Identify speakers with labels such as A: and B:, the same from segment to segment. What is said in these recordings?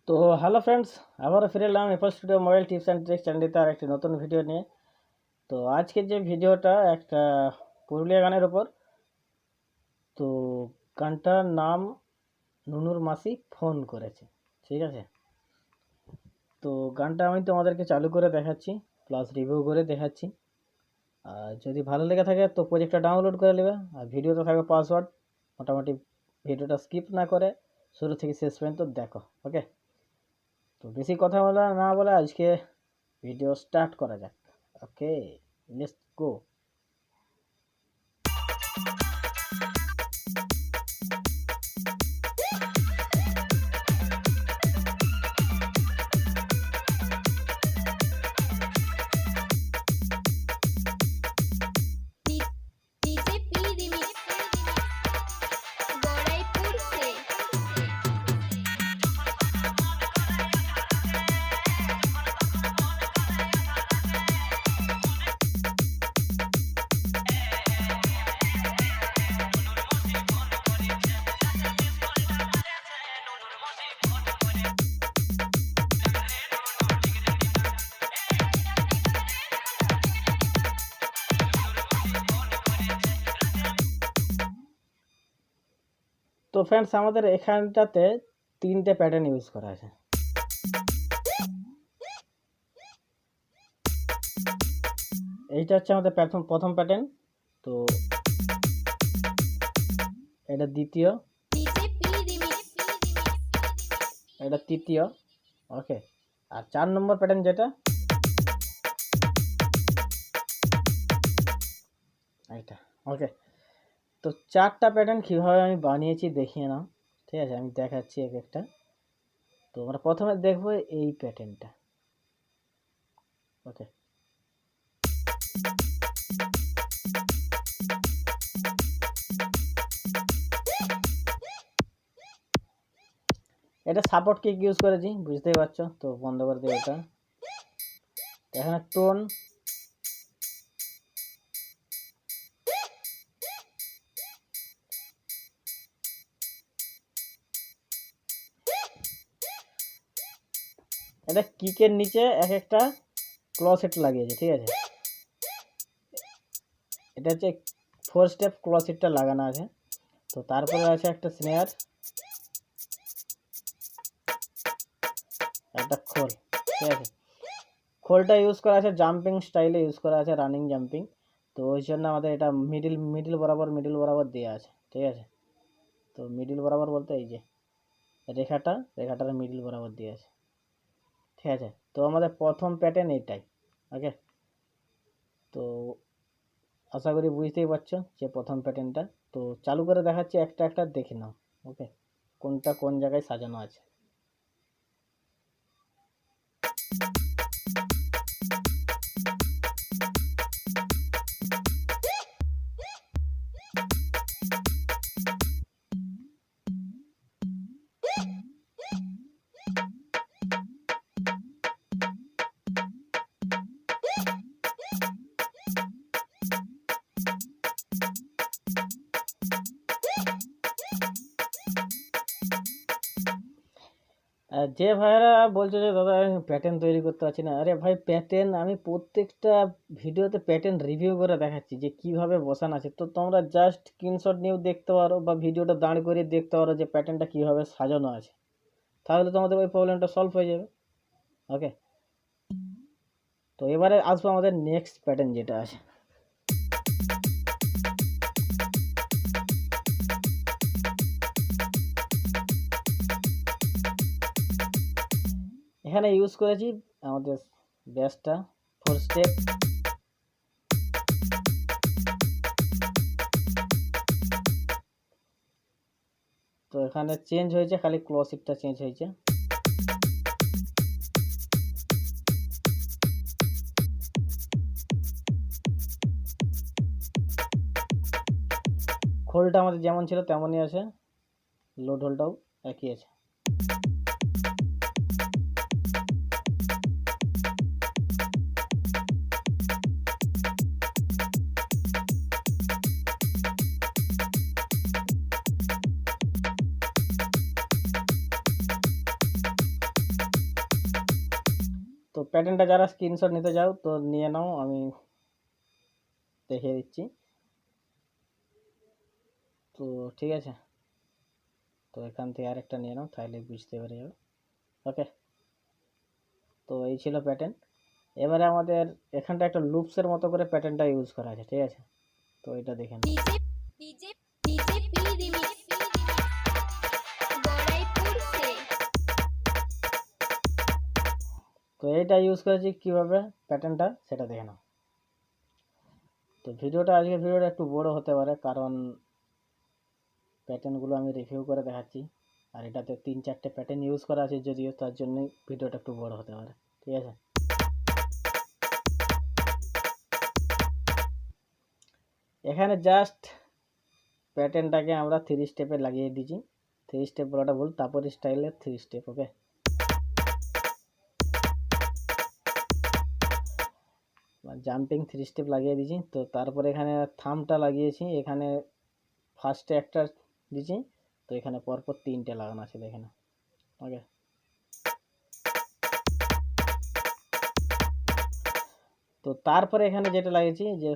A: তো hello friends, আবারও ফিরে এলাম FS studio mobile tips and tricks চ্যানেলটিতে আর একটি নতুন ভিডিও নিয়ে। তো আজকের যে ভিডিওটা একটা পুরুলিয়া গানের ওপর। তো গানটার নাম নুনুর মাসি ফোন করেছে, ঠিক আছে। তো গানটা আমি তোমাদেরকে চালু করে দেখাচ্ছি, প্লাস রিভিউ করে দেখাচ্ছি। আর যদি ভালো লেগে থাকে তো প্রজেক্টটা ডাউনলোড করে নেবে, আর ভিডিওতে থাকবে পাসওয়ার্ড। মোটামুটি ভিডিওটা স্কিপ না করে শুরু থেকে শেষ পর্যন্ত দেখো, ওকে। তো বেশি কথা বলা না বলে আজকে ভিডিও স্টার্ট করা যাক। ওকে, লেটস গো। তো ফ্রেন্ডস, আমাদের এখানটাতে তিনটে প্যাটার্ন ইউজ করা আছে। এইটা হচ্ছে আমাদের প্রথম প্যাটার্ন। তো এটা দ্বিতীয়, এটা তৃতীয়, ওকে। আর 4 নম্বর প্যাটার্ন যেটা এইটা, ওকে। তো 4টা প্যাটার্ন কীভাবে আমি বানিয়েছি দেখিয়ে নাও, ঠিক আছে। আমি দেখাচ্ছি এক একটা। তো আমরা প্রথমে দেখবো এই প্যাটার্নটা, ওকে। এটা সাপোর্ট কিক ইউজ করেছি, বুঝতেই পারছো। তো বন্ধ করে দেবো এটা। এখানে টোন, এটা কিকের নিচে এক একটা ক্লসেট লাগিয়েছে, ঠিক আছে। এটা হচ্ছে 4 স্টেপ ক্লসেটটা লাগানো আছে। তো তারপরে আছে একটা স্নেয়ার, একটা খোল, ঠিক আছে। খোলটা ইউজ করা আছে জাম্পিং স্টাইলে ইউজ করা আছে, রানিং জাম্পিং। তো ওই জন্য আমাদের এটা মিডিল বরাবর দেওয়া আছে, ঠিক আছে। তো মিডিল বরাবর বলতে এই যে রেখাটার মিডিল বরাবর দিয়ে আছে, ঠিক আছে। তো আমাদের প্রথম প্যাটার্ন এইটাই, ওকে। তো আশা করি বুঝতেই পারছো যে প্রথম প্যাটার্নটা। তো চালু করে দেখাচ্ছি, একটা একটা দেখে নাও, ওকে, কোনটা কোন জায়গায় সাজানো আছে। যে ভাইয়েরা বলছে যে দাদা আমি প্যাটার্ন তৈরি করতে পারছি না, আরে ভাই প্যাটার্ন আমি প্রত্যেকটা ভিডিওতে প্যাটার্ন রিভিউ করে দেখাচ্ছি যে কিভাবে বসানো আছে। তো তোমরা জাস্ট স্ক্রিনশট নিয়েও দেখতে পারো বা ভিডিওটা দাঁড় করিয়ে দেখতে পারো যে প্যাটার্নটা কীভাবে সাজানো আছে, তাহলে তোমাদের ওই প্রবলেমটা সলভ হয়ে যাবে, ওকে। তো এবারে আসবো আমাদের নেক্সট প্যাটার্ন যেটা আছে। এখানে ইউজ করেছি আমাদের ব্যাসটা 4 স্টেপ। তো এখানে চেঞ্জ হয়েছে, খালি ক্লসিকটা চেঞ্জ হয়েছে। খোলটা আমাদের যেমন ছিল তেমনই আছে, লোড হোলটাও একই আছে। তো প্যাটার্নটা যারা স্ক্রিনশট নিতে চাও তো নিয়ে নাও, আমি দেখিয়ে দিচ্ছি। তো ঠিক আছে, তো এখান থেকে আরেকটা নিয়ে নাও, তাহলে বুঝতে পেরে যাবে। ওকে, তো এই ছিল প্যাটার্ন। এবারে আমাদের এখানটা একটা লুপসের মতো করে প্যাটার্নটা ইউজ করা আছে, ঠিক আছে। তো এটা দেখে নাও। তো এইটা ইউজ করেছি কিভাবে প্যাটার্নটা, সেটা দেখে নাও। তো আজকের ভিডিওটা একটু বড় হতে পারে, কারণ প্যাটার্নগুলো আমি রিভিউ করে দেখাচ্ছি, আর এটাতে 3-4টে প্যাটার্ন ইউজ করা আছে যদিও, তার জন্যই ভিডিওটা একটু বড় হতে পারে, ঠিক আছে। এখানে জাস্ট প্যাটার্নটাকে আমরা 3 স্টেপে লাগিয়ে দিয়েছি। 3 স্টেপ বলাটা ভুল, তারপর স্টাইলের 3 স্টেপ। ওকে, জাম্পিং 3 স্টেপ লাগিয়ে দিয়েছি। তো তারপরে এখানে থামটা লাগিয়েছি, এখানে ফার্স্টে একটা দিয়েছি, তো এখানে পরপর 3টে লাগানো আছে, দেখে না। ওকে, তো তারপরে এখানে যেটা লাগিয়েছি যে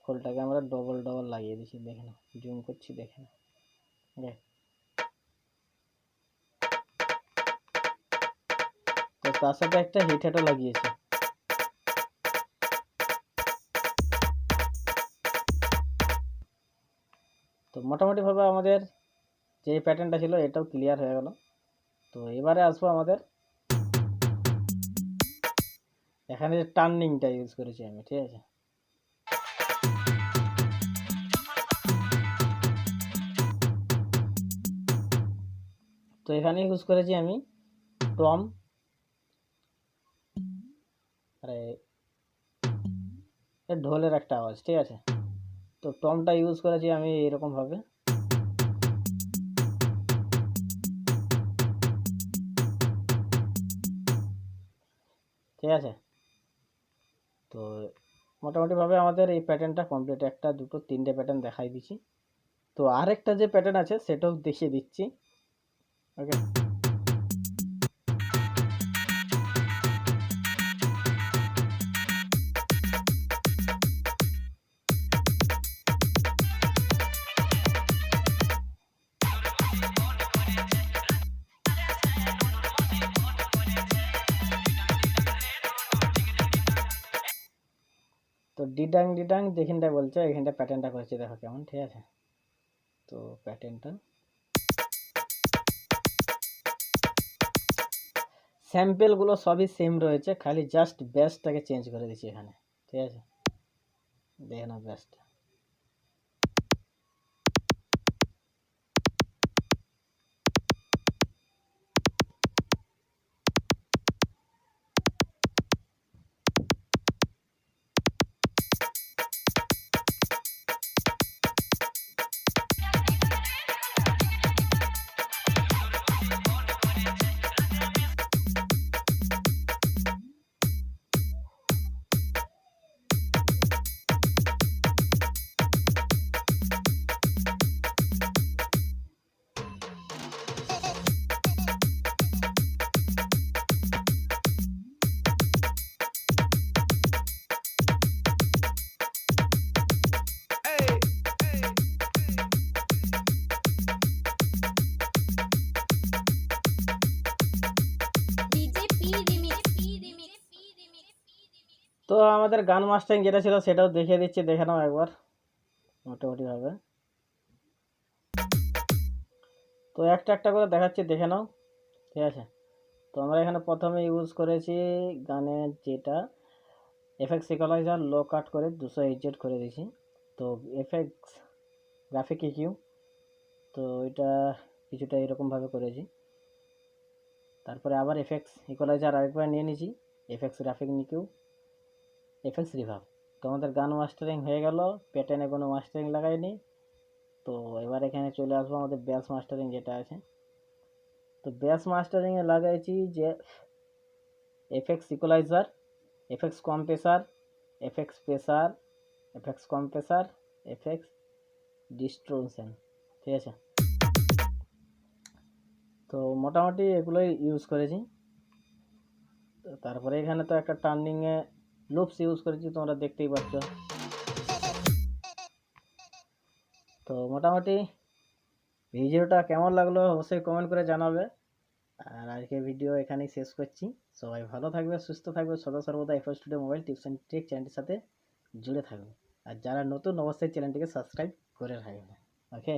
A: খোলটাকে আমরা ডবল লাগিয়ে দিয়েছি, দেখে না, জুম করছি, দেখে না। ওকে, তো তার সাথে একটা হিট হেডও লাগিয়েছি। তো মোটামুটিভাবে আমাদের যে প্যাটার্নটা ছিল এটাও ক্লিয়ার হয়ে গেল। তো এবারে আসবো আমাদের এখানে যে টার্নিংটা ইউজ করেছি আমি, ঠিক আছে। তো এখানে ইউজ করেছি আমি টম, আরে ঢোলের একটা আওয়াজ, ঠিক আছে। তো টমটা ইউজ করেছি আমি এরকম ভাবে, ঠিক আছে। তো মোটামুটিভাবে আমাদের এই প্যাটার্নটা কমপ্লিট, 1, 2, 3টে প্যাটার্ন দেখাই দিচ্ছি। তো আরেকটা যে প্যাটার্ন আছে সেটাও দেখিয়ে দিচ্ছি। ওকে, তো ডিডাং ডিডাং যেখানটা বলছে এখানটা প্যাটার্নটা করেছি, দেখো কেমন, ঠিক আছে। তো প্যাটার্নটা স্যাম্পেলগুলো সবই সেম রয়েছে, খালি জাস্ট বেসটাকে চেঞ্জ করে দিচ্ছি এখানে, ঠিক আছে। দেখে নাও বেসটা। তো আমাদের গান মাস্টারিং যেটা ছিল সেটাও দেখিয়ে দিচ্ছি, দেখে নাও একবার মোটামুটিভাবে। তো একটা করে দেখাচ্ছি, দেখে নাও, ঠিক আছে। তো আমরা এখানে প্রথমে ইউজ করেছি গানের যেটা এফএক্স ইকুয়ালাইজার লো কাট করে 200 করে দিয়েছি। তো এফএক্স গ্রাফিক ইকিউ, তো এটা কিছুটা এরকমভাবে করেছি। তারপরে আবার এফএক্স ইকুয়ালাইজার আরেকবার নিয়ে নিয়েছি, FX graphic EQ, FX reverb. তো আমাদের গান মাস্টারিং হয়ে গেল, প্যাটার্নে কোনো মাস্টারিং লাগাইনি। তো এবার এখানে চলে আসবো আমাদের ব্যাস মাস্টারিং যেটা আছে। তো ব্যাস মাস্টারিংয়ে লাগাইছি যে FX equaliser, FX compressor, FX pressure, FX compressor, FX distortion, ঠিক আছে। তো মোটামুটি এগুলোই ইউজ করেছি। তারপরে এখানে তো একটা টার্নিংয়ে লুপস ইউজ করেছি, তোমরা দেখতেই পাচ্ছ। তো মোটামুটি ভিডিওটা কেমন লাগলো অবশ্যই কমেন্ট করে জানাবে। আর আজকে ভিডিও এখানেই শেষ করছি। সবাই ভালো থাকবে, সুস্থ থাকবে, সদা সর্বদা F studio mobile tips and trick চ্যানেলটির সাথে জুড়ে থাকবে। আর যারা নতুন অবশ্যই চ্যানেলটিকে সাবস্ক্রাইব করে রাখবে। ওকে।